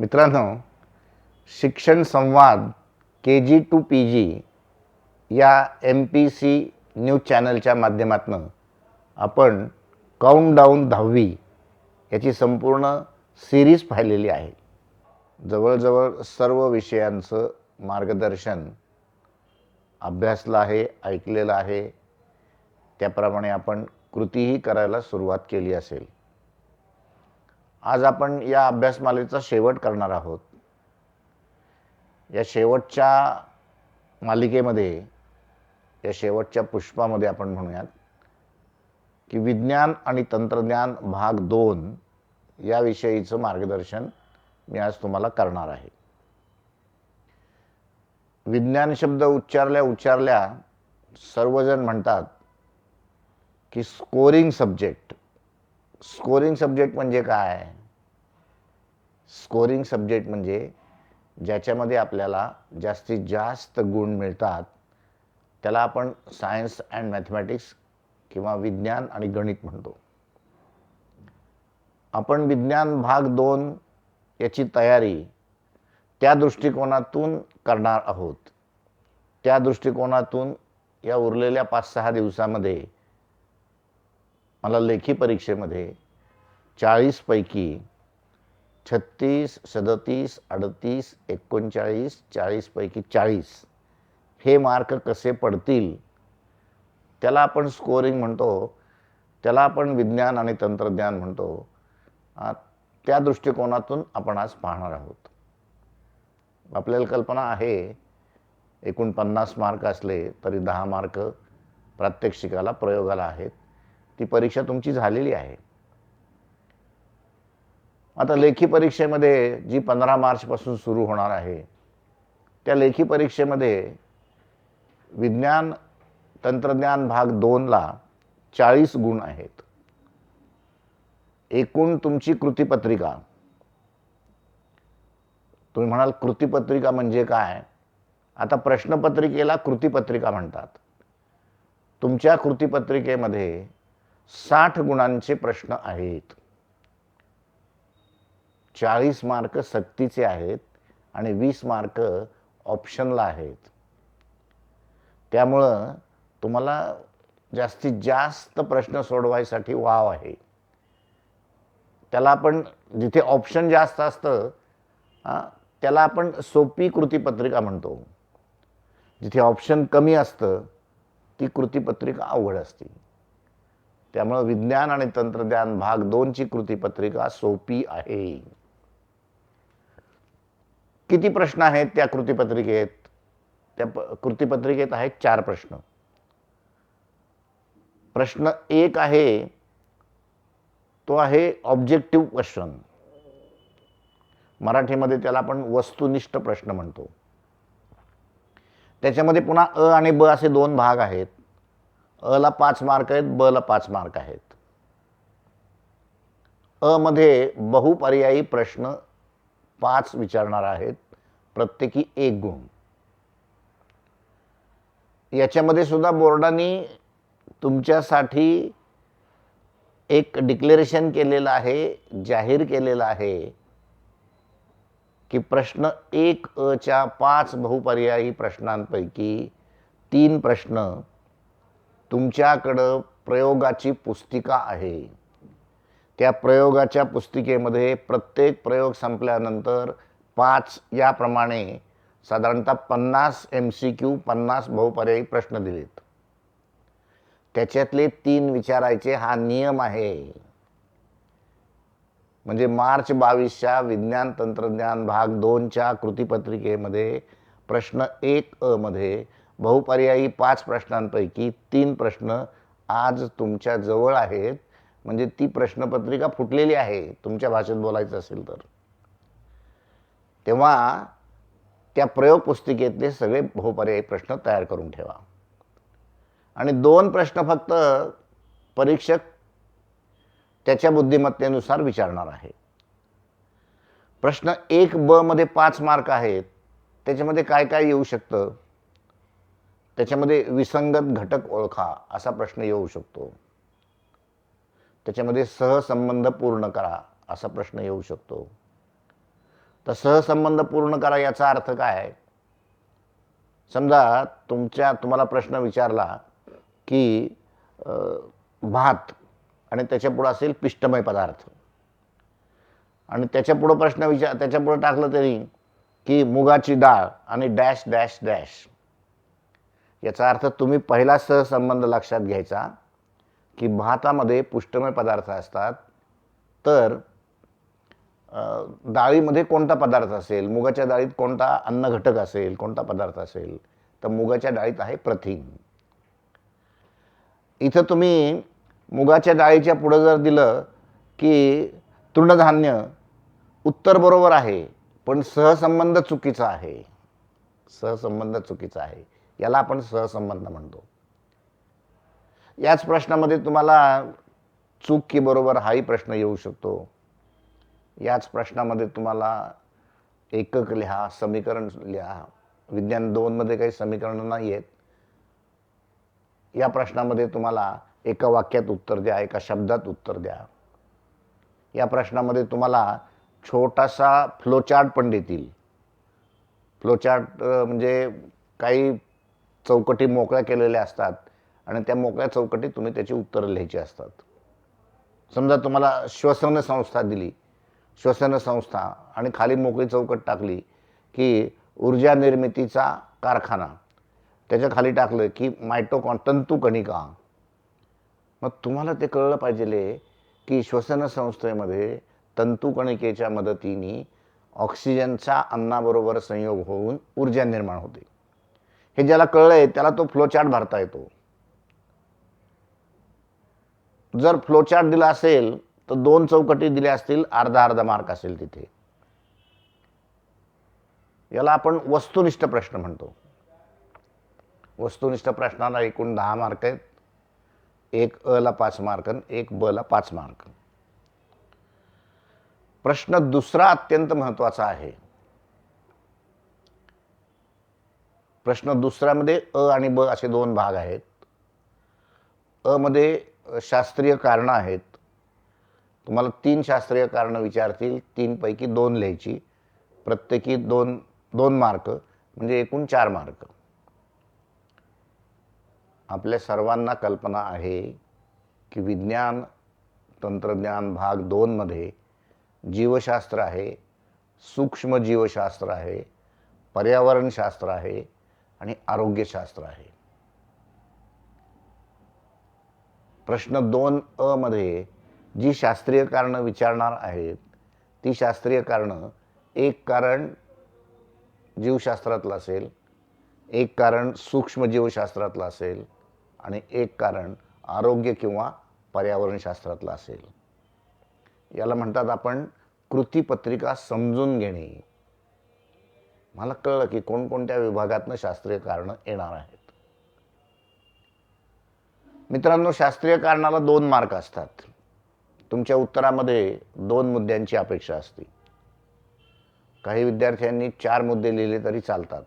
मित्रांनो, शिक्षण संवाद KG टू PG या MPC न्यूज चॅनलच्या माध्यमातून आपण काउंटडाऊन 10वी याची संपूर्ण सिरीज पाहिलेली आहे. जवळजवळ सर्व विषयांचं मार्गदर्शन अभ्यासलं आहे, ऐकलेलं आहे. त्याप्रमाणे आपण कृतीही करायला सुरुवात केली असेल. आज आपण या अभ्यासमालेचा शेवट करणार आहोत. या शेवटच्या मालिकेमध्ये, या शेवटच्या पुष्पामध्ये आपण म्हणूयात की विज्ञान आणि तंत्रज्ञान भाग 2 या विषयीचं मार्गदर्शन मी आज तुम्हाला करणार आहे. विज्ञान शब्द उच्चारल्या सर्वजण म्हणतात की स्कोरिंग सब्जेक्ट. स्कोरिंग सब्जेक्ट म्हणजे काय? स्कोरिंग सब्जेक्ट म्हणजे ज्याच्यामध्ये आपल्याला जास्तीत जास्त गुण मिळतात त्याला आपण सायन्स अँड मॅथमॅटिक्स किंवा विज्ञान आणि गणित म्हणतो. आपण विज्ञान भाग 2 याची तयारी त्या दृष्टिकोनातून करणार आहोत. त्या दृष्टिकोनातून या उरलेल्या 5-6 दिवसामध्ये मला लेखी परीक्षेमध्ये 40 पैकी 36, 37, 38, 39, 40 पैकी 40 हे मार्क कसे पडतील त्याला आपण स्कोरिंग म्हणतो, त्याला आपण विज्ञान आणि तंत्रज्ञान म्हणतो. त्या दृष्टिकोनातून आपण आज पाहणार आहोत. आपल्याला कल्पना आहे एकूण 50 मार्क असले तरी 10 मार्क प्रात्यक्षिकाला, प्रयोगाला आहेत. ती परीक्षा तुमची झालेली आहे. आता लेखी परीक्षेमध्ये जी 15 मार्चपासून सुरू होणार आहे त्या लेखी परीक्षेमध्ये विज्ञान तंत्रज्ञान भाग 2ला 40 गुण आहेत. एकूण तुमची कृतीपत्रिका. तुम्ही म्हणाल कृतीपत्रिका म्हणजे काय? आता प्रश्नपत्रिकेला कृतीपत्रिका म्हणतात. तुमच्या कृतीपत्रिकेमध्ये 60 गुणांचे प्रश्न आहेत. 40 मार्क सक्तीचे आहेत आणि 20 मार्क ऑप्शनला आहेत. त्यामुळं तुम्हाला जास्तीत जास्त प्रश्न सोडवायसाठी वाव आहे. त्याला आपण, जिथे ऑप्शन जास्त असतं त्याला आपण सोपी कृतीपत्रिका म्हणतो. जिथे ऑप्शन कमी असतं ती कृतीपत्रिका अवघड असते. त्यामुळं विज्ञान आणि तंत्रज्ञान भाग 2ची कृतीपत्रिका सोपी आहे. किती प्रश्न आहेत त्या कृतीपत्रिकेत? त्या कृतीपत्रिकेत आहेत 4 प्रश्न. प्रश्न 1 आहे तो आहे ऑब्जेक्टिव्ह क्वेश्चन. मराठीमध्ये त्याला आपण वस्तुनिष्ठ प्रश्न म्हणतो. त्याच्यामध्ये पुन्हा अ आणि ब असे 2 भाग आहेत. अ ला 5 मार्क आहेत, ब ला 5 मार्क आहेत. अ मध्ये बहुपर्यायी प्रश्न 5 विचारणार आहेत, प्रत्येकी 1 गुण. याच्यामध्ये सुद्धा बोर्डाने तुमच्यासाठी एक डिक्लेरेशन केलेलं आहे, जाहीर केलेलं आहे की प्रश्न 1 च्या 5 बहुपर्यायी प्रश्नांपैकी 3 प्रश्न तुमच्याकडं प्रयोगाची पुस्तिका आहे. त्या प्रयोगाच्या पुस्तिकेमध्ये प्रत्येक प्रयोग संपल्यानंतर 5 याप्रमाणे साधारणतः 50 MCQ, 50 बहुपर्यायी प्रश्न दिलेत. त्याच्यातले 3 विचारायचे हा नियम आहे. म्हणजे मार्च 22च्या विज्ञान तंत्रज्ञान भाग 2च्या कृतीपत्रिकेमध्ये प्रश्न 1 मध्ये बहुपर्यायी 5 प्रश्नांपैकी 3 प्रश्न आज तुमच्या जवळ आहेत. म्हणजे ती प्रश्नपत्रिका फुटलेली आहे, तुमच्या भाषेत बोलायचं असेल तर. तेव्हा त्या प्रयोग पुस्तिकेतले सगळे बहुपर्यायी प्रश्न तयार करून ठेवा. आणि 2 प्रश्न फक्त परीक्षक त्याच्या बुद्धिमत्तेनुसार विचारणार आहे. प्रश्न 1 मध्ये 5 मार्क आहेत. त्याच्यामध्ये काय काय येऊ शकतं? त्याच्यामध्ये विसंगत घटक ओळखा असा प्रश्न येऊ शकतो. त्याच्यामध्ये सहसंबंध पूर्ण करा असा प्रश्न येऊ शकतो. तर सहसंबंध पूर्ण करा याचा अर्थ काय? समजा तुम्हाला प्रश्न विचारला की भात आणि त्याच्या पुढे असेल पिष्टमय पदार्थ, आणि त्याच्या पुढे टाकलं तरी की मुगाची डाळ आणि डॅश डॅश डॅश, याचा अर्थ तुम्ही पहिला सहसंबंध लक्षात घ्यायचा की भातामध्ये पुष्टमय पदार्थ असतात, तर डाळीमध्ये कोणता पदार्थ असेल, मुगाच्या डाळीत कोणता अन्न घटक असेल, कोणता पदार्थ असेल, तर मुगाच्या डाळीत आहे प्रथिन. इथं तुम्ही मुगाच्या डाळीच्या पुढे जर दिलं की तृणधान्य, उत्तर बरोबर आहे, पण सहसंबंध चुकीचा आहे. सहसंबंध चुकीचा आहे, याला आपण सहसंबंध म्हणतो. याच प्रश्नामध्ये तुम्हाला चूक की बरोबर हाही प्रश्न येऊ शकतो. याच प्रश्नामध्ये तुम्हाला एकक लिहा, समीकरण लिहा. विज्ञान 2 मध्ये काही समीकरण नाही आहेत. या प्रश्नामध्ये तुम्हाला एका वाक्यात उत्तर द्या, एका शब्दात उत्तर द्या. या प्रश्नामध्ये तुम्हाला छोटासा फ्लोचार्ट पण देतील. फ्लोचार्ट म्हणजे काही चौकटी मोकळ्या केलेल्या असतात आणि त्या मोकळ्या चौकटीत तुम्ही त्याची उत्तरं लिहायची असतात. समजा तुम्हाला श्वसन संस्था दिली, श्वसन संस्था, आणि खाली मोकळी चौकट टाकली की ऊर्जा निर्मितीचा कारखाना, त्याच्या खाली टाकलं की तंतुकणिका. मग तुम्हाला ते कळलं पाहिजे की श्वसन संस्थेमध्ये तंतुकणिकेच्या मदतीने ऑक्सिजनचा अन्नाबरोबर संयोग होऊन ऊर्जा निर्माण होते. हे ज्याला कळलंय त्याला तो फ्लोचार्ट भरता येतो. जर फ्लोचार्ट दिला असेल तर 2 चौकटी दिल्या असतील, अर्धा अर्धा मार्क असेल तिथे. याला आपण वस्तुनिष्ठ प्रश्न म्हणतो. वस्तुनिष्ठ प्रश्नाला एकूण 10 मार्क आहेत. एक अ ला 5 मार्क आणि एक ब ला 5 मार्क. प्रश्न दुसरा अत्यंत महत्त्वाचा आहे. प्रश्न दुसऱ्यामध्ये अ आणि ब असे 2 भाग आहेत. अ मध्ये शास्त्रीय कारणं आहेत. तुम्हाला 3 शास्त्रीय कारणं विचारतील, 3 पैकी 2 लिहायची, प्रत्येकी 2 मार्क, म्हणजे एकूण 4 मार्क. आपल्या सर्वांना कल्पना आहे की विज्ञान तंत्रज्ञान भाग 2 मध्ये जीवशास्त्र आहे, सूक्ष्म जीवशास्त्र आहे, पर्यावरणशास्त्र आहे आणि आरोग्यशास्त्र आहे. प्रश्न 2 मध्ये जी शास्त्रीय कारणं विचारणार आहेत ती शास्त्रीय कारणं, एक कारण जीवशास्त्रातलं असेल, एक कारण सूक्ष्म जीवशास्त्रातलं असेल आणि एक कारण आरोग्य किंवा पर्यावरणशास्त्रातलं असेल. याला म्हणतात आपण कृतीपत्रिका समजून घेणे. मला कळलं की कोणकोणत्या विभागातनं शास्त्रीय कारणं येणार आहेत. मित्रांनो, शास्त्रीय कारणाला 2 मार्क असतात. तुमच्या उत्तरामध्ये 2 मुद्द्यांची अपेक्षा असते. काही विद्यार्थ्यांनी 4 मुद्दे लिहिले तरी चालतात,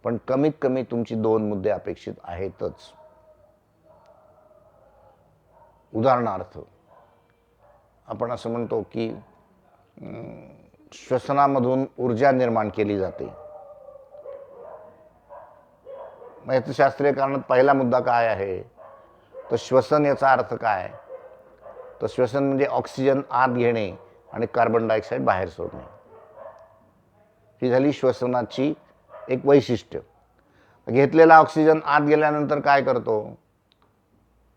पण कमीत कमी तुमची 2 मुद्दे अपेक्षित आहेतच. उदाहरणार्थ आपण असं म्हणतो की श्वसनामधून ऊर्जा निर्माण केली जाते. मग याचं शास्त्रीय कारणात पहिला मुद्दा काय आहे? तर श्वसन. याचा अर्थ काय? तर श्वसन म्हणजे ऑक्सिजन आत घेणे आणि कार्बन डायऑक्साईड बाहेर सोडणे. ही झाली श्वसनाची एक वैशिष्ट्य. घेतलेला ऑक्सिजन आत गेल्यानंतर काय करतो?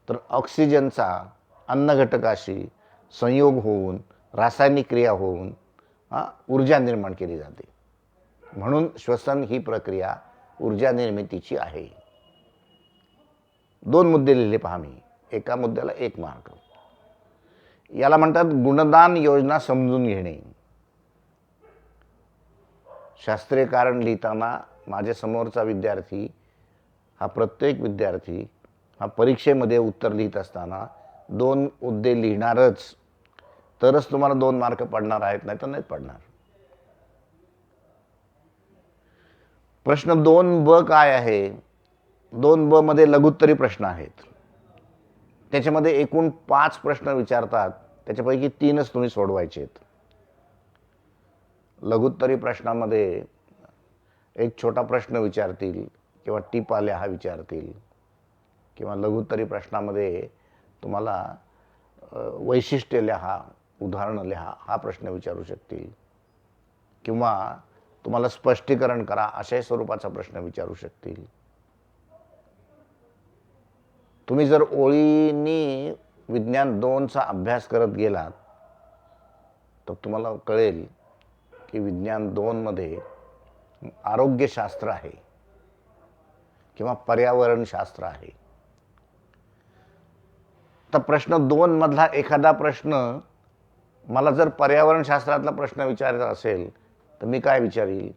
तर ऑक्सिजनचा अन्न घटकाशी संयोग होऊन, रासायनिक क्रिया होऊन ऊर्जा निर्माण केली जाते. म्हणून श्वसन ही प्रक्रिया ऊर्जा निर्मितीची आहे. 2 मुद्दे लिहिले पहा मी, एका मुद्द्याला 1 मार्क. याला म्हणतात गुणदान योजना समजून घेणे. शास्त्रीय कारण लिहिताना माझ्या समोरचा विद्यार्थी, हा प्रत्येक विद्यार्थी हा परीक्षेमध्ये उत्तर लिहित असताना 2 मुद्दे लिहिणारच, तरच तुम्हाला 2 मार्क पडणार आहेत, नाही तर नाहीत पडणार. प्रश्न 2ब काय आहे? 2ब मध्ये लघुत्तरी प्रश्न आहेत. त्याच्यामध्ये एकूण 5 प्रश्न विचारतात, त्याच्यापैकी 3च तुम्ही सोडवायचे आहेत. लघुत्तरी प्रश्नामध्ये एक छोटा प्रश्न विचारतील किंवा टिपा लिहा विचारतील, किंवा लघुत्तरी प्रश्नामध्ये तुम्हाला वैशिष्ट्य लिहा, उदाहरणं लिहा हा प्रश्न विचारू शकतील, किंवा तुम्हाला स्पष्टीकरण करा अशाही स्वरूपाचा प्रश्न विचारू शकतील. तुम्ही जर ओळींनी विज्ञान 2चा अभ्यास करत गेलात तर तुम्हाला कळेल की विज्ञान 2मध्ये आरोग्यशास्त्र आहे किंवा पर्यावरणशास्त्र आहे. तर प्रश्न 2 मधला एखादा प्रश्न मला जर पर्यावरणशास्त्रातला प्रश्न विचारायचा असेल तर मी काय विचारील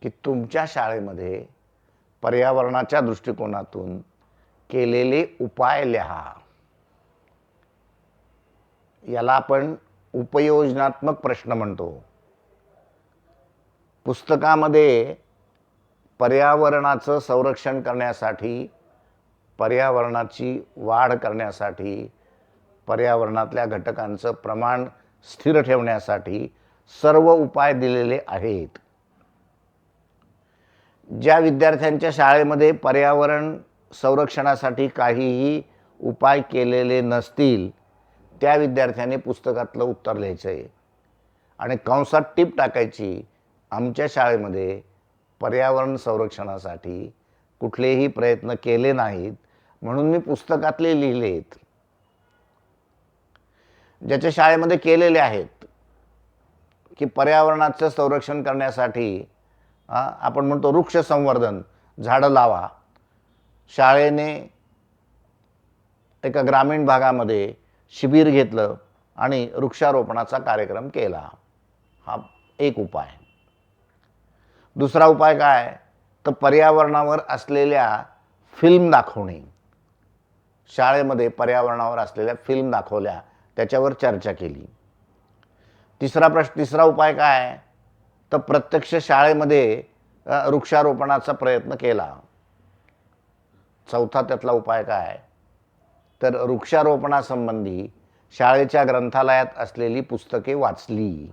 की तुमच्या शाळेमध्ये पर्यावरणाच्या दृष्टिकोनातून केलेले उपाय लिहा. याला आपण उपयोजनात्मक प्रश्न म्हणतो. पुस्तकामध्ये पर्यावरणाचं संरक्षण करण्यासाठी, पर्यावरणाची वाढ करण्यासाठी, पर्यावरणातल्या घटकांचं प्रमाण स्थिर ठेवण्यासाठी सर्व उपाय दिलेले आहेत. ज्या विद्यार्थ्यांच्या शाळेमध्ये पर्यावरण संरक्षणासाठी काहीही उपाय केलेले नसतील त्या विद्यार्थ्यांनी पुस्तकातलं उत्तर लिहायचं आहे आणि कंसात टीप टाकायची, आमच्या शाळेमध्ये पर्यावरण संरक्षणासाठी कुठलेही प्रयत्न केले नाहीत म्हणून मी पुस्तकातले लिहिलेत. ज्याच्या शाळेमध्ये केलेले आहेत की पर्यावरणाचं संरक्षण करण्यासाठी आपण म्हणतो वृक्ष संवर्धन, झाडं लावा. शाळेने एका ग्रामीण भागामध्ये शिबिर घेतलं आणि वृक्षारोपणाचा कार्यक्रम केला. हा एक उपाय. दुसरा उपाय काय तर पर्यावरणावर असलेल्या फिल्म दाखवणे. शाळेमध्ये पर्यावरणावर असलेल्या फिल्म दाखवल्या, त्याच्यावर चर्चा केली. तिसरा उपाय काय तर प्रत्यक्ष शाळेमध्ये वृक्षारोपणाचा प्रयत्न केला. चौथा त्यातला उपाय काय तर वृक्षारोपणासंबंधी शाळेच्या ग्रंथालयात असलेली पुस्तके वाचली.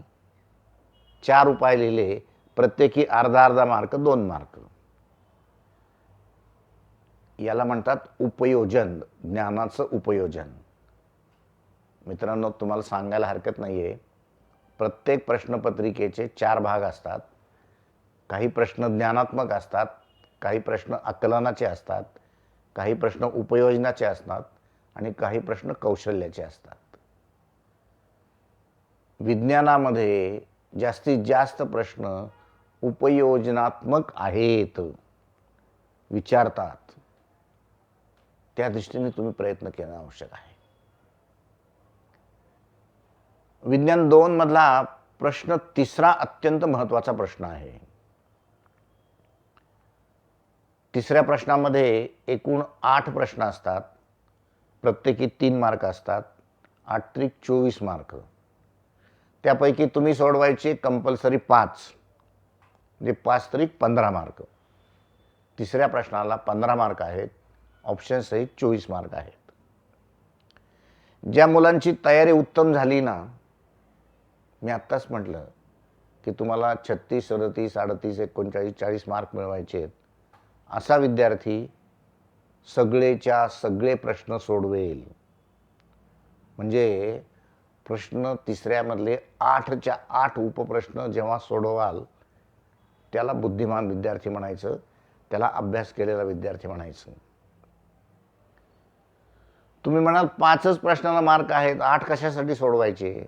4 उपाय लिहिले, प्रत्येकी अर्धा मार्क, 2 मार्क. याला म्हणतात उपयोजन, ज्ञानाचं उपयोजन. मित्रांनो, तुम्हाला सांगायला हरकत नाहीये, प्रत्येक प्रश्नपत्रिकेचे 4 भाग असतात. काही प्रश्न ज्ञानात्मक असतात, काही प्रश्न आकलनाचे असतात, काही प्रश्न उपयोजनाचे असतात आणि काही प्रश्न कौशल्याचे असतात. विज्ञानामध्ये जास्तीत जास्त प्रश्न उपयोजनात्मक आहेत, विचारतात. त्या दृष्टीने तुम्ही प्रयत्न केला आवश्यक आहे. विज्ञान 2 मधला प्रश्न तिसरा अत्यंत महत्त्वाचा प्रश्न आहे. तिसऱ्या प्रश्नामध्ये एकूण 8 प्रश्न असतात, प्रत्येकी 3 मार्क असतात. 8 त्रिक 24 मार्क. त्यापैकी तुम्ही सोडवायचे कंपल्सरी 5, म्हणजे 5 त्रिक 15 मार्क. तिसऱ्या प्रश्नाला 15 मार्क आहेत, ऑप्शन सहित 24 मार्क आहेत. ज्या मुलांची तयारी उत्तम झाली ना, मी आत्ताच म्हटलं की तुम्हाला 36, 37, 38, 39, 40 मार्क मिळवायचे आहेत, असा विद्यार्थी सगळेच्या सगळे प्रश्न सोडवेल. म्हणजे प्रश्न तिसऱ्यामधले 8च्या 8 उपप्रश्न जेव्हा सोडवाल त्याला बुद्धिमान विद्यार्थी म्हणायचं, त्याला अभ्यास केलेला विद्यार्थी म्हणायचं. तुम्ही म्हणाल 5च प्रश्नाला मार्क आहेत, 8 कशासाठी सोडवायचे?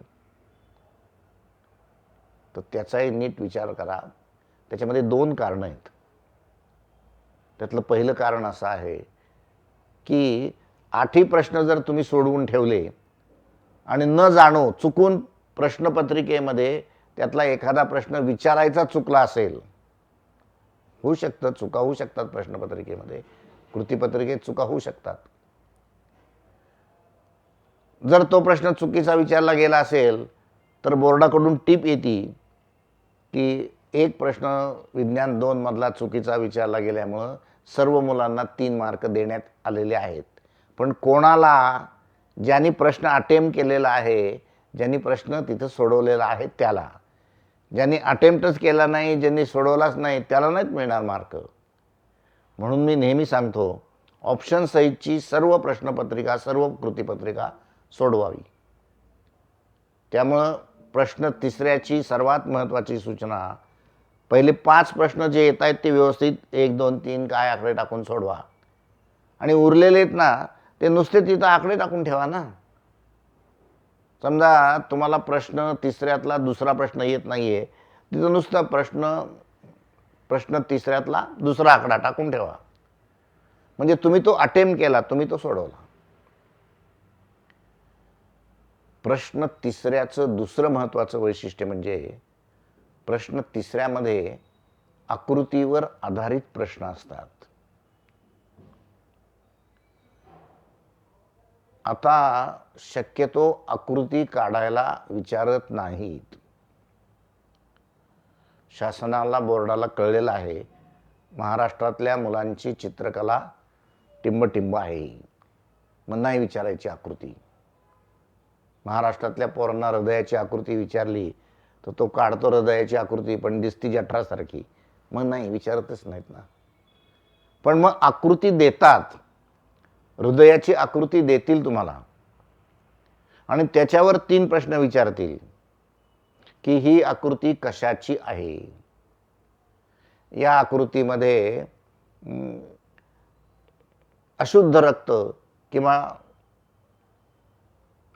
तर त्याचाही नीट विचार करा. त्याच्यामध्ये 2 कारणं आहेत. त्यातलं पहिलं कारण असं आहे की 8ही प्रश्न जर तुम्ही सोडवून ठेवले आणि न जाणो चुकून प्रश्नपत्रिकेमध्ये त्यातला एखादा प्रश्न विचारायचा चुकला असेल, होऊ शकतं, चुका होऊ शकतात प्रश्नपत्रिकेमध्ये, कृतीपत्रिकेत चुका होऊ शकतात. जर तो प्रश्न चुकीचा विचारला गेला असेल तर बोर्डाकडून टीप येते की एक प्रश्न विज्ञान 2 मधला चुकीचा विचारला गेल्यामुळं सर्व मुलांना 3 मार्क देण्यात आलेले आहेत. पण कोणाला, ज्यांनी प्रश्न अटेम्प्ट केलेला आहे, ज्यांनी प्रश्न तिथं सोडवलेला आहे त्याला. ज्यांनी अटेम्प्टच केला नाही, ज्यांनी सोडवलाच नाही, त्याला नाहीत मिळणार मार्क. म्हणून मी नेहमी सांगतो, ऑप्शन सहितची सर्व प्रश्नपत्रिका, सर्व कृतीपत्रिका सोडवावी. त्यामुळं प्रश्न तिसऱ्याची सर्वात महत्त्वाची सूचना, पहिले 5 प्रश्न जे येत आहेत ते व्यवस्थित 1 2 3 काय आकडे टाकून सोडवा. आणि उरलेले आहेत ना, ते नुसते तिथं आकडे टाकून ठेवा ना. समजा तुम्हाला प्रश्न तिसऱ्यातला दुसरा प्रश्न येत नाही आहे, तिथं नुसतं प्रश्न तिसऱ्यातला दुसरा आकडा टाकून ठेवा. म्हणजे तुम्ही तो अटेम्प्ट केला, तुम्ही तो सोडवला. प्रश्न तिसऱ्याचं दुसरं महत्त्वाचं वैशिष्ट्य म्हणजे प्रश्न तिसऱ्यामध्ये आकृतीवर आधारित प्रश्न असतात. आता शक्यतो आकृती काढायला विचारत नाहीत. शासनाला, बोर्डाला कळलेलं आहे महाराष्ट्रातल्या मुलांची चित्रकला टिंबटिंब आहे, मग नाही विचारायची आकृती. महाराष्ट्रातल्या पोरांना हृदयाची आकृती विचारली तर तो काढतो हृदयाची आकृती, पण दिसती जठरासारखी, मग नाही विचारतच नाहीत ना. पण मग आकृती देतात, हृदयाची आकृती देतील तुम्हाला आणि त्याच्यावर 3 प्रश्न विचारतील की ही आकृती कशाची आहे. या आकृतीमध्ये अशुद्ध रक्त किंवा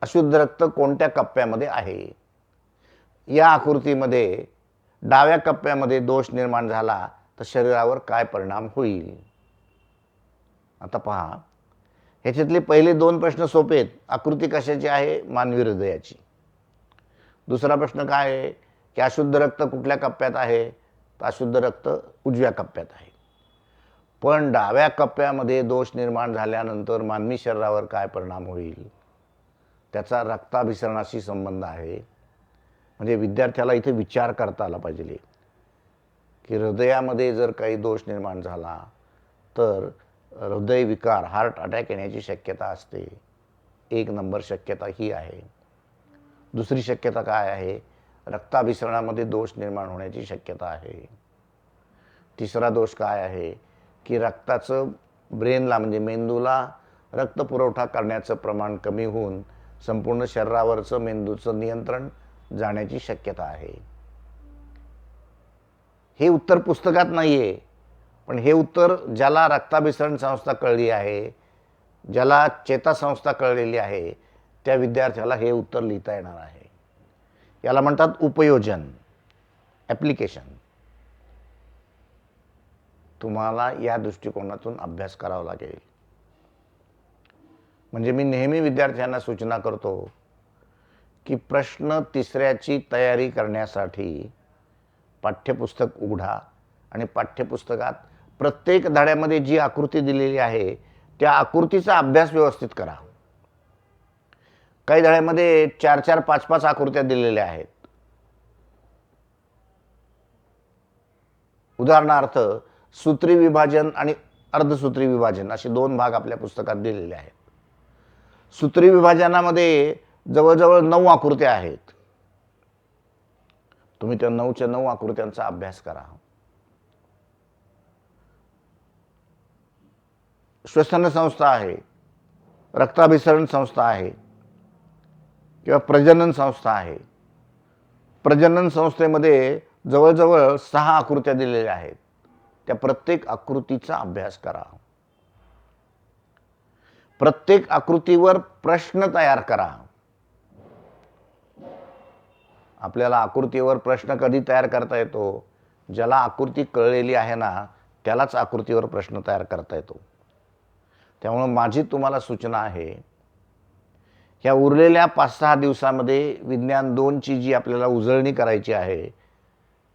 अशुद्ध रक्त कोणत्या कप्प्यामध्ये आहे. या आकृतीमध्ये डाव्या कप्प्यामध्ये दोष निर्माण झाला तर शरीरावर काय परिणाम होईल. आता पहा, ह्याच्यातले पहिले 2 प्रश्न सोपे आहेत. आकृती कशाची आहे? मानवी हृदयाची. दुसरा प्रश्न काय आहे की अशुद्ध रक्त कुठल्या कप्प्यात आहे? तर अशुद्ध रक्त उजव्या कप्प्यात आहे. पण डाव्या कप्प्यामध्ये दोष निर्माण झाल्यानंतर मानवी शरीरावर काय परिणाम होईल, त्याचा रक्ताभिसरणाशी संबंध आहे. म्हणजे विद्यार्थ्याला इथे विचार करता आला पाहिजे की हृदयामध्ये जर काही दोष निर्माण झाला तर हृदयविकार, हार्ट अटॅक येण्याची शक्यता असते. 1 नंबर शक्यता ही आहे. दुसरी शक्यता काय आहे? रक्ताभिसरणामध्ये दोष निर्माण होण्याची शक्यता आहे. तिसरा दोष काय आहे की रक्ताचं ब्रेनला, म्हणजे मेंदूला रक्तपुरवठा करण्याचं प्रमाण कमी होऊन संपूर्ण शरीरावरचं मेंदूचं नियंत्रण जाण्याची शक्यता आहे. हे उत्तर पुस्तकात नाही आहे, पण हे उत्तर ज्याला रक्ताभिसरण संस्था कळली आहे, ज्याला चेतासंस्था कळलेली आहे, त्या विद्यार्थ्याला हे उत्तर लिहिता येणार आहे. याला म्हणतात उपयोजन, ॲप्लिकेशन. तुम्हाला या दृष्टिकोनातून अभ्यास करावा लागेल. म्हणजे मी नेहमी विद्यार्थ्यांना सूचना करतो की प्रश्न तिसऱ्याची तयारी करण्यासाठी पाठ्यपुस्तक उघडा आणि पाठ्यपुस्तकात प्रत्येक धड्यामध्ये जी आकृती दिलेली आहे त्या आकृतीचा अभ्यास व्यवस्थित करा. काही धड्यामध्ये 4-4, 5-5 आकृत्या दिलेल्या आहेत. उदाहरणार्थ सूत्री विभाजन आणि अर्धसूत्री विभाजन असे 2 भाग आपल्या पुस्तकात दिलेले आहेत. सूत्री विभाजनामध्ये जवळजवळ 9 आकृत्या आहेत. तुम्ही त्या 9च्या 9 आकृत्यांचा अभ्यास करा. श्वसन संस्था आहे, रक्ताभिसरण संस्था आहे किंवा प्रजनन संस्था आहे. प्रजनन संस्थेमध्ये जवळजवळ 6 आकृत्या दिलेल्या आहेत. त्या प्रत्येक आकृतीचा अभ्यास करा. प्रत्येक आकृतीवर प्रश्न तयार करा. आपल्याला आकृतीवर प्रश्न कधी तयार करता येतो? ज्याला आकृती कळलेली आहे ना, त्यालाच आकृतीवर प्रश्न तयार करता येतो. त्यामुळे माझी तुम्हाला सूचना आहे, ह्या उरलेल्या 5-6 दिवसामध्ये विज्ञान 2ची जी आपल्याला उजळणी करायची आहे,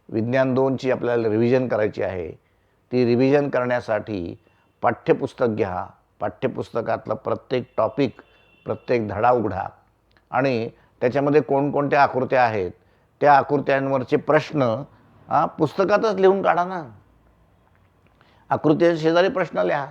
विज्ञान 2ची आपल्याला रिव्हिजन करायची आहे, ती रिव्हिजन करण्यासाठी पाठ्यपुस्तक घ्या. पाठ्यपुस्तकातलं प्रत्येक टॉपिक, प्रत्येक धडा उघडा आणि त्याच्यामध्ये कोणकोणत्या आकृत्या आहेत त्या आकृत्यांवरचे प्रश्न पुस्तकातच लिहून काढा ना. आकृतीच्या शेजारी प्रश्न लिहा.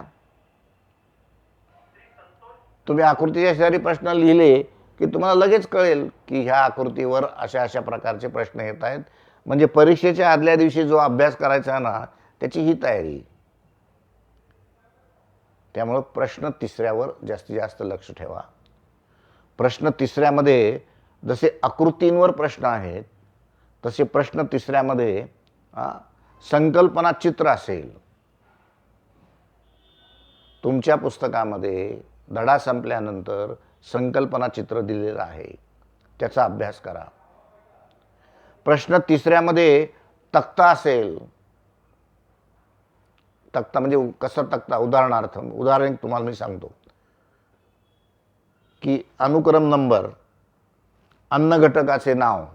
तुम्ही आकृतीच्या शेजारी प्रश्न लिहिले की तुम्हाला लगेच कळेल की ह्या आकृतीवर अशा अशा प्रकारचे प्रश्न येत आहेत म्हणजे परीक्षेच्या आदल्या दिवशी जो अभ्यास करायचा ना, त्याची ही तयारी. त्यामुळं प्रश्न तिसऱ्यावर जास्तीत जास्त लक्ष ठेवा. प्रश्न तिसऱ्यामध्ये जसे आकृतींवर प्रश्न आहेत, तसे प्रश्न तिसऱ्यामध्ये संकल्पना चित्र असेल. तुमच्या पुस्तकामध्ये धडा संपल्यानंतर संकल्पना चित्र दिलेलं आहे, त्याचा अभ्यास करा. प्रश्न तिसऱ्यामध्ये तक्ता असेल. तक्ता म्हणजे कसं तक्ता? उदाहरणार्थ उदाहरण तुम्हाला मी सांगतो की अनुक्रम नंबर, अन्न घटकाचे नाव,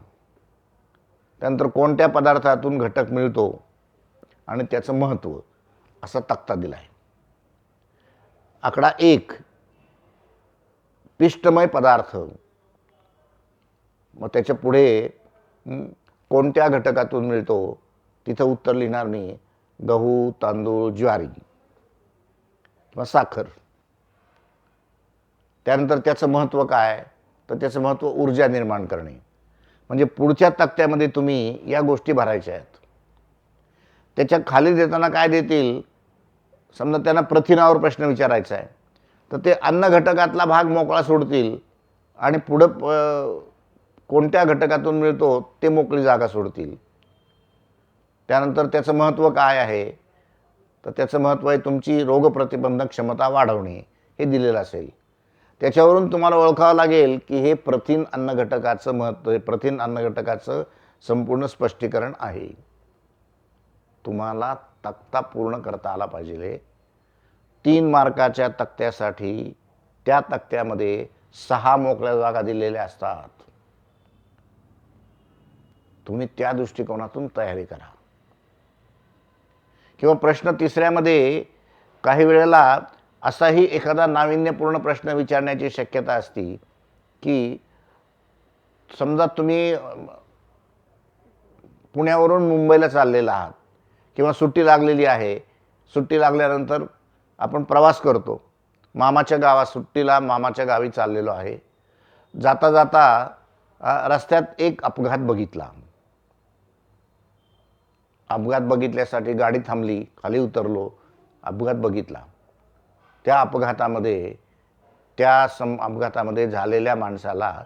त्यानंतर कोणत्या पदार्थातून घटक मिळतो आणि त्याचं महत्त्व, असा तक्ता दिला आहे. आकडा 1, पिष्टमय पदार्थ. मग त्याच्या पुढे कोणत्या घटकातून मिळतो, तिथं उत्तर लिहिणार मी गहू, तांदूळ, ज्वारी किंवा साखर. त्यानंतर त्याचं महत्त्व काय, तर त्याचं महत्त्व ऊर्जा निर्माण करणे. म्हणजे पुढच्या तक्त्यामध्ये तुम्ही या गोष्टी भरायच्या आहेत. त्याच्या खाली देताना काय देतील, समजा त्यांना प्रथिनावर प्रश्न विचारायचा आहे, तर ते अन्न घटकातला भाग मोकळा सोडतील आणि पुढं कोणत्या घटकातून मिळतो ते मोकळी जागा सोडतील. त्यानंतर त्याचं महत्त्व काय आहे, तर त्याचं महत्त्व आहे तुमची रोगप्रतिबंधक क्षमता वाढवणे, हे दिलेलं असेल. त्याच्यावरून तुम्हाला ओळखावं लागेल की हे प्रथिन अन्न घटकाचं महत्त्व, प्रथिन अन्न घटकाचं संपूर्ण स्पष्टीकरण आहे. तुम्हाला तक्ता पूर्ण करता आला पाहिजे. 3 मार्काच्या तक्त्यासाठी त्या तक्त्यामध्ये 6 मोकळ्या जागा दिलेल्या असतात. तुम्ही त्या दृष्टिकोनातून तयारी करा. किंवा प्रश्न तिसऱ्यामध्ये काही वेळेला असाही एखादा नाविन्यपूर्ण प्रश्न विचारण्याची शक्यता असते की समजा तुम्ही पुण्यावरून मुंबईला चाललेला आहात किंवा सुट्टी लागलेली आहे. सुट्टी लागल्यानंतर आपण प्रवास करतो. मामाच्या गावात सुट्टीला मामाच्या गावी चाललेलो आहे. जाता जाता रस्त्यात एक अपघात बघितला. अपघात बघितल्यासाठी गाडी थांबली, खाली उतरलो, अपघात बघितला. त्या अपघातामध्ये झालेल्या माणसाला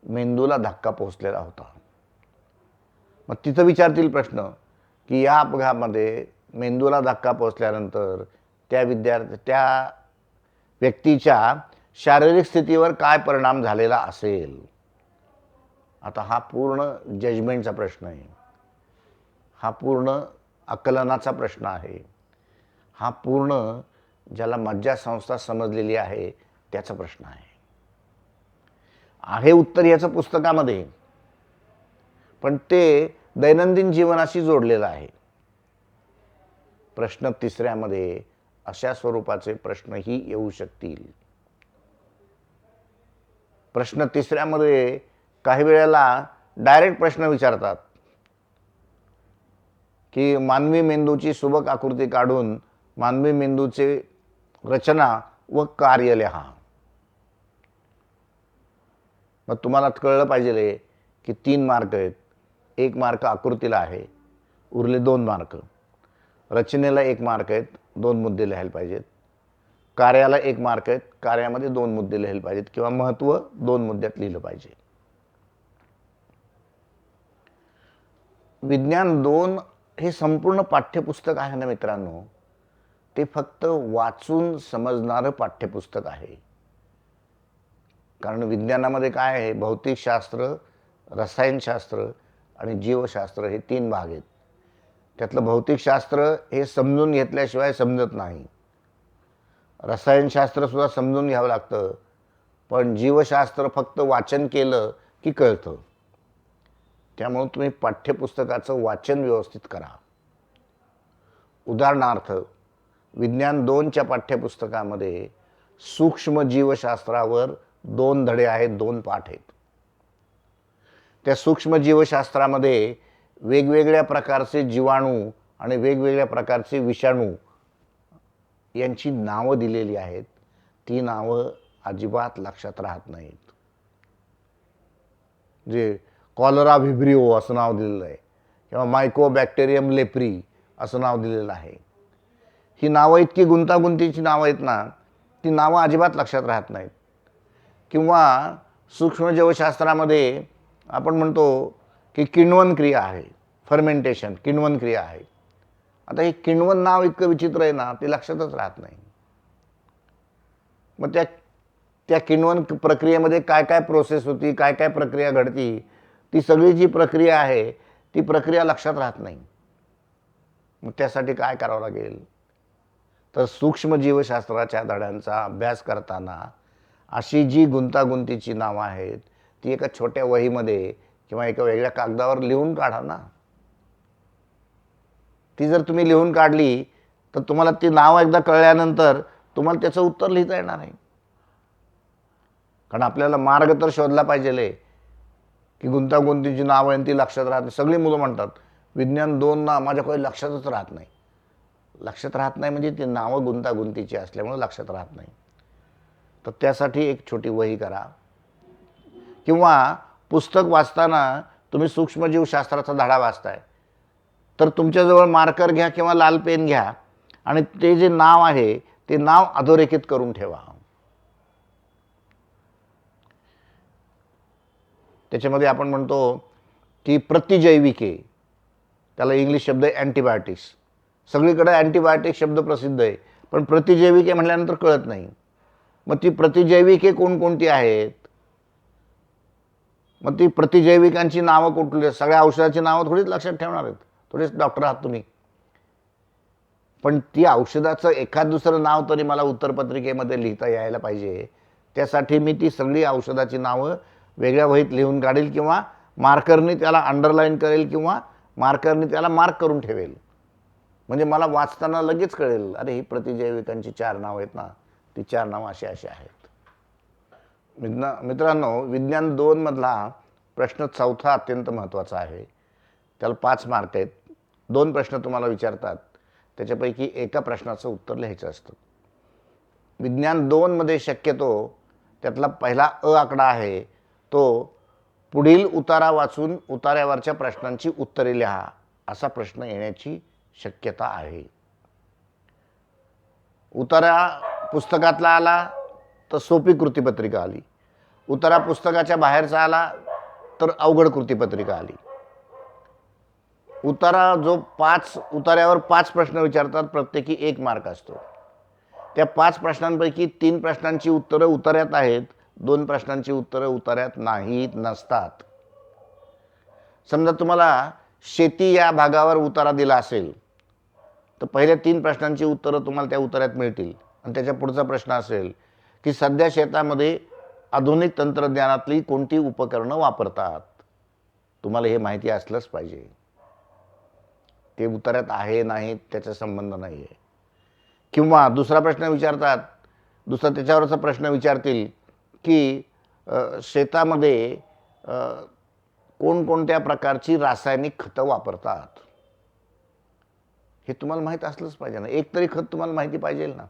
मेंदूला धक्का पोहोचलेला होता. मग तिथं विचारतील प्रश्न की या अपघातामध्ये मेंदूला धक्का पोहोचल्यानंतर त्या व्यक्तीच्या शारीरिक स्थितीवर काय परिणाम झालेला असेल. आता हा पूर्ण जजमेंटचा प्रश्न आहे, हा पूर्ण आकलनाचा प्रश्न आहे, हा पूर्ण ज्याला मज्जासंस्था समजलेली आहे त्याचा प्रश्न आहे उत्तर याचं पुस्तकामध्ये, पण ते दैनंदिन जीवनाशी जोडलेलं आहे. प्रश्न तिसऱ्यामध्ये अशा स्वरूपाचे प्रश्नही येऊ शकतील. प्रश्न तिसऱ्यामध्ये काही वेळेला डायरेक्ट प्रश्न विचारतात की मानवी मेंदूची सुबक आकृती काढून मानवी मेंदूचे रचना व कार्य लिहा. मग तुम्हाला कळलं पाहिजे की 3 मार्क आहेत. 1 मार्क आकृतीला आहे, उरले 2 मार्क. रचनेला 1 मार्क आहेत, 2 मुद्दे लिहायला पाहिजेत. कार्याला 1 मार्क आहेत, कार्यामध्ये 2 मुद्दे लिहायला पाहिजेत किंवा महत्त्व 2 मुद्द्यात लिहिलं पाहिजे. विज्ञान 2 हे संपूर्ण पाठ्यपुस्तक आहे ना मित्रांनो, ते फक्त वाचून समजणारं पाठ्यपुस्तक आहे. कारण विज्ञानामध्ये काय आहे, भौतिकशास्त्र, रसायनशास्त्र आणि जीवशास्त्र हे 3 भाग आहेत. त्यातलं भौतिकशास्त्र हे समजून घेतल्याशिवाय समजत नाही. रसायनशास्त्र सुद्धा समजून घ्यावं लागतं, पण जीवशास्त्र फक्त वाचन केलं की कळतं. त्यामुळे तुम्ही पाठ्यपुस्तकाचं वाचन व्यवस्थित करा. उदाहरणार्थ विज्ञान 2च्या पाठ्यपुस्तकामध्ये सूक्ष्म जीवशास्त्रावर 2 धडे आहेत, 2 पाठ आहेत. त्या सूक्ष्म जीवशास्त्रामध्ये वेगवेगळ्या प्रकारचे जीवाणू आणि वेगवेगळ्या प्रकारचे विषाणू यांची नावं दिलेली आहेत. ती नावं अजिबात लक्षात राहत नाहीत. जे कॉलरा व्हिब्रिओ असं नाव दिलेलं आहे किंवा मायकोबॅक्टेरियम लेप्री असं नाव दिलेलं आहे. ही नावं इतकी गुंतागुंतीची नावं आहेत ना, ती नावं अजिबात लक्षात राहत नाहीत. किंवा सूक्ष्मजीवशास्त्रामध्ये आपण म्हणतो की किण्वन क्रिया आहे, फर्मेंटेशन किण्वन क्रिया आहे. आता हे किण्वन नाव इतकं विचित्र आहे ना, ते लक्षातच राहत नाही. मग त्या किण्वन प्रक्रियेमध्ये काय काय प्रोसेस होती, काय काय प्रक्रिया घडती, ती सगळी जी प्रक्रिया आहे ती प्रक्रिया लक्षात राहत नाही. मग त्यासाठी काय करावं लागेल, तर सूक्ष्मजीवशास्त्राच्या धड्यांचा अभ्यास करताना अशी जी गुंतागुंतीची नावं आहेत ती एका छोट्या वहीमध्ये किंवा एका वेगळ्या कागदावर लिहून काढा ना. ती जर तुम्ही लिहून काढली तर तुम्हाला ती नावं एकदा कळल्यानंतर तुम्हाला त्याचं उत्तर लिहिता येणार नाही. कारण आपल्याला मार्ग तर शोधला पाहिजे की गुंतागुंतीची नावं आहे ती लक्षात राहते. सगळी मुलं म्हणतात विज्ञान 2 ना माझ्या काही लक्षातच राहत नाही. लक्षात राहत नाही म्हणजे ती नावं गुंतागुंतीची असल्यामुळे लक्षात राहत नाही. तर त्यासाठी एक छोटी वही करा किंवा पुस्तक वाचताना तुम्ही सूक्ष्मजीवशास्त्राचा धडा वाचताय तर तुमच्याजवळ मार्कर घ्या किंवा लाल पेन घ्या आणि ते जे नाव आहे ते नाव अधोरेखित करून ठेवा. त्याच्यामध्ये आपण म्हणतो की प्रतिजैविके, त्याला इंग्लिश शब्द आहे अँटीबायोटिक्स. सगळीकडे अँटीबायोटिक शब्द प्रसिद्ध आहे, पण प्रतिजैविके म्हटल्यानंतर कळत नाही. मग ती प्रतिजैविके कोणकोणती आहेत, मग ती प्रतिजैविकांची नावं कुठली, सगळ्या औषधाची नावं थोडीच लक्षात ठेवणार आहेत, थोडीच डॉक्टर आहात तुम्ही. पण ती औषधाचं एखाद दुसरं नाव तरी मला उत्तरपत्रिकेमध्ये लिहिता यायला पाहिजे. त्यासाठी मी ती सगळी औषधाची नावं वेगळ्या वहीत लिहून काढेल किंवा मार्करने त्याला अंडरलाईन करेल किंवा मार्करने त्याला मार्क करून ठेवेल. म्हणजे मला वाचताना लगेच कळेल, अरे ही प्रतिजैविकांची 4 नावं आहेत ना, ती 4 नावं अशी अशी आहेत. मित्रांनो, विज्ञान 2 मधला प्रश्न 4था अत्यंत महत्त्वाचा आहे. त्याला 5 मार्क आहेत. 2 प्रश्न तुम्हाला विचारतात, त्याच्यापैकी एका प्रश्नाचं उत्तर लिहायचं असतं. विज्ञान 2 मध्ये शक्यतो त्यातला पहिला आकडा आहे तो पुढील उतारा वाचून उतार्यावरच्या प्रश्नांची उत्तरे लिहा असा प्रश्न येण्याची शक्यता आहे. उतारा पुस्तकातला आला तर सोपी कृतीपत्रिका आली, उतारा पुस्तकाच्या बाहेरचा आला तर अवघड कृतीपत्रिका आली. उतारा जो 5 उतार्यावर 5 प्रश्न विचारतात, प्रत्येकी 1 मार्क असतो. त्या 5 प्रश्नांपैकी 3 प्रश्नांची उत्तरं उतार्यात आहेत, 2 प्रश्नांची उत्तरं उतार्यात नसतात. समजा तुम्हाला शेती या भागावर उतारा दिला असेल तर पहिल्या 3 प्रश्नांची उत्तरं तुम्हाला त्या उतार्यात मिळतील आणि त्याच्या पुढचा प्रश्न असेल की सध्या शेतामध्ये आधुनिक तंत्रज्ञानातली कोणती उपकरणं वापरतात. तुम्हाला हे माहिती असलंच पाहिजे. ते उतार्यात आहे नाही त्याचा संबंध नाही आहे. किंवा दुसरा प्रश्न विचारतात, दुसरा त्याच्यावरचा प्रश्न विचारतील की शेतामध्ये कोणकोणत्या प्रकारची रासायनिक खतं वापरतात. हे तुम्हाला माहीत असलंच पाहिजे ना. एक तरी खत तुम्हाला माहिती पाहिजे ना,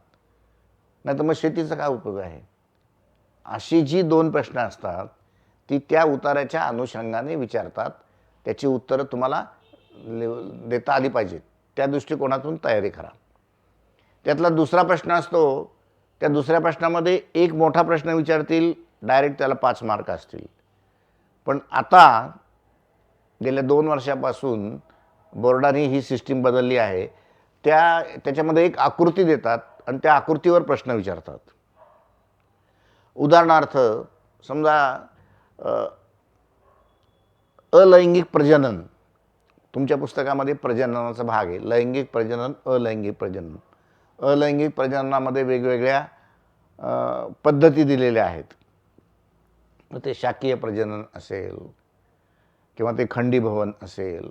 नाही तर मग शेतीचा काय उपयोग आहे. अशी जी 2 प्रश्न असतात ती त्या उतार्याच्या अनुषंगाने विचारतात. त्याची उत्तरं तुम्हाला देता आली पाहिजेत. त्या दृष्टिकोनातून तयारी करा. त्यातला दुसरा प्रश्न असतो, त्या दुसऱ्या प्रश्नामध्ये एक मोठा प्रश्न विचारतील, डायरेक्ट त्याला 5 मार्क असतील. पण आता गेल्या 2 वर्षापासून बोर्डाने ही सिस्टीम बदलली आहे. त्याच्यामध्ये एक आकृती देतात आणि त्या आकृतीवर प्रश्न विचारतात. उदाहरणार्थ समजा अलैंगिक प्रजनन, तुमच्या पुस्तकामध्ये प्रजननाचा भाग आहे, लैंगिक प्रजनन, अलैंगिक प्रजनन. अलैंगिक प्रजननामध्ये वेगवेगळ्या पद्धती दिलेल्या आहेत. मग ते शाकीय प्रजनन असेल किंवा ते खंडीभवन असेल.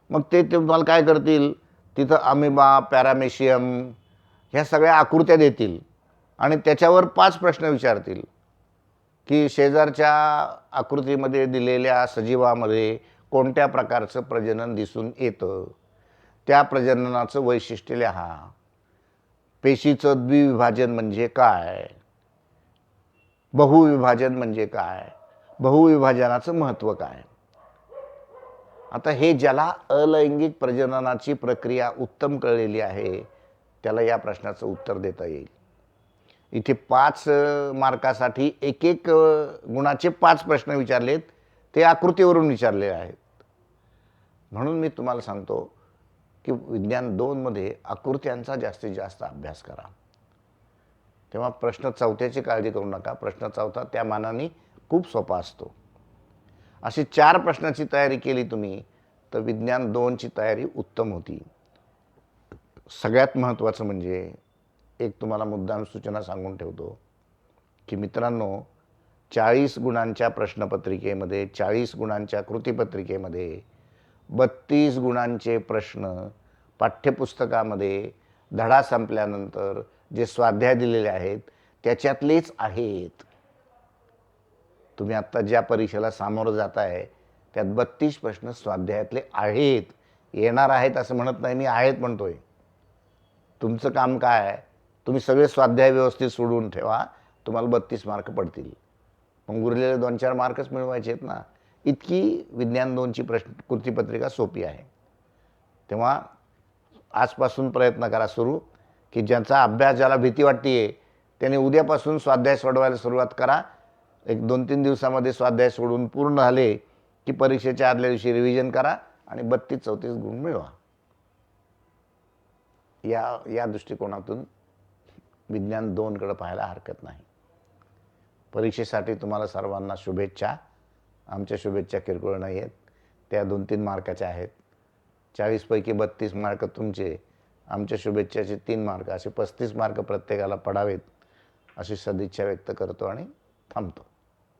मग ते तुम्हाला काय करतील, तिथं अमिबा, पॅरामेशियम ह्या सगळ्या आकृत्या देतील आणि त्याच्यावर 5 प्रश्न विचारतील की शेजारच्या आकृतीमध्ये दिलेल्या सजीवामध्ये कोणत्या प्रकारचं प्रजनन दिसून येतं, त्या प्रजननाचं वैशिष्ट्य लिहा. पेशीचं द्विविभाजन म्हणजे काय, बहुविभाजन म्हणजे काय, बहुविभाजनाचं महत्त्व काय. आता हे ज्याला अलैंगिक प्रजननाची प्रक्रिया उत्तम कळलेली आहे त्याला या प्रश्नाचं उत्तर देता येईल. इथे 5 मार्कासाठी एक एक गुणाचे 5 प्रश्न विचारलेत, ते आकृतीवरून विचारले आहेत. म्हणून मी तुम्हाला सांगतो की विज्ञान 2 मध्ये आकृत्यांचा जास्तीत जास्त अभ्यास करा. तेव्हा प्रश्न 4थ्याची काळजी करू नका. प्रश्न 4था त्या मानाने खूप सोपा असतो. अशी 4 प्रश्नाची तयारी केली तुम्ही तर विज्ञान 2 ची तयारी उत्तम होती. सगळ्यात महत्त्वाचं म्हणजे एक तुम्हाला मुद्दाम सूचना सांगून ठेवतो की मित्रांनो, 40 गुणांच्या प्रश्नपत्रिकेमध्ये, 40 गुणांच्या कृतीपत्रिकेमध्ये 32 गुणांचे प्रश्न पाठ्यपुस्तकामध्ये धडा संपल्यानंतर जे स्वाध्याय दिलेले आहेत त्याच्यातलेच आहेत. तुम्ही आत्ता ज्या परीक्षेला सामोरं जाताय त्यात 32 प्रश्न स्वाध्यायातले आहेत. येणार आहेत असं म्हणत नाही, मी आहेत म्हणतोय. तुमचं काम काय आहे? तुम्ही सगळे स्वाध्याय व्यवस्थित सोडून ठेवा, तुम्हाला 32 मार्क पडतील. मग उरलेले 2-4 मार्कच मिळवायचे आहेत ना. इतकी विज्ञान 2 ची कृतीपत्रिका सोपी आहे. तेव्हा आजपासून प्रयत्न करा सुरू की ज्याचा अभ्यास, ज्याला भीती वाटते त्याने उद्यापासून स्वाध्याय सोडवायला सुरुवात करा. एक 2-3 दिवसामध्ये स्वाध्याय सोडून पूर्ण झाले की परीक्षेच्या आदल्या दिवशी रिव्हिजन करा आणि 32-34 गुण मिळवा. या दृष्टिकोनातून विज्ञान 2 कडे पाहायला हरकत नाही. परीक्षेसाठी तुम्हाला सर्वांना शुभेच्छा. आमच्या शुभेच्छा किरकोळ नाही आहेत, त्या 2-3 मार्काच्या आहेत. 40 पैकी 32 मार्क तुमचे, आमच्या शुभेच्छाचे 3 मार्क, असे 35 मार्क प्रत्येकाला पडावेत अशी सदिच्छा व्यक्त करतो आणि थांबतो.